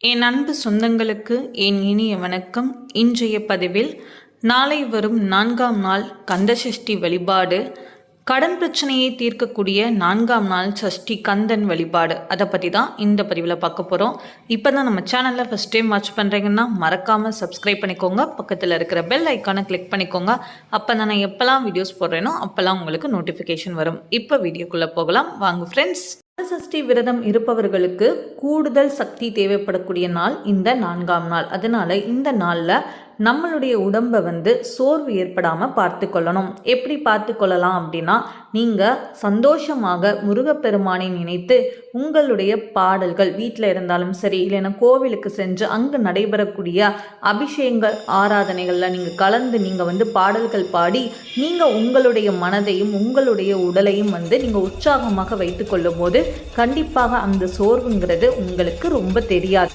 என் அன்பு சொந்தங்களுக்கு என் இனிய வணக்கம். இன்றைய பதிவில் நாளை வரும் 4ஆம் நாள் கந்தசஷ்டி வழிபாடு, கடன் பிரச்சனையை தீர்க்கக்கூடிய 4ஆம் நாள் சஷ்டி கந்தன் வழிபாடு, அதை பற்றி தான் இந்த பதிவில் பார்க்க போகிறோம். இப்போ தான் நம்ம சேனலில் ஃபஸ்ட் டைம் வாட்ச் பண்ணுறீங்கன்னா மறக்காமல் சப்ஸ்கிரைப் பண்ணிக்கோங்க. பக்கத்தில் இருக்கிற பெல் ஐக்கானை கிளிக் பண்ணிக்கோங்க. அப்போ தான் நான் எப்போல்லாம் வீடியோஸ் போடுறேனோ அப்போல்லாம் உங்களுக்கு நோட்டிஃபிகேஷன் வரும். இப்போ வீடியோக்குள்ளே போகலாம் வாங்க ஃப்ரெண்ட்ஸ். சஷ்டி விரதம் இருப்பவர்களுக்கு கூடுதல் சக்தி தேவைப்படக்கூடிய நாள் இந்த 4ஆம் நாள். அதனால இந்த நாளில் நம்மளுடைய உடம்பை சோர்வு ஏற்படாமல் பார்த்து கொள்ளணும். எப்படி பார்த்து கொள்ளலாம் அப்படின்னா, நீங்கள் சந்தோஷமாக முருகப்பெருமானை நினைத்து உங்களுடைய பாடல்கள் வீட்டில் இருந்தாலும் சரி, இல்லைன்னா கோவிலுக்கு சென்று அங்கு நடைபெறக்கூடிய அபிஷேக ஆராதனைகளில் நீங்கள் கலந்து நீங்கள் பாடல்கள் பாடி நீங்கள் உங்களுடைய மனதையும் உங்களுடைய உடலையும் நீங்கள் உற்சாகமாக வைத்து கொள்ளும் போது கண்டிப்பாக அந்த சோர்வுங்கிறது உங்களுக்கு ரொம்ப தெரியாது.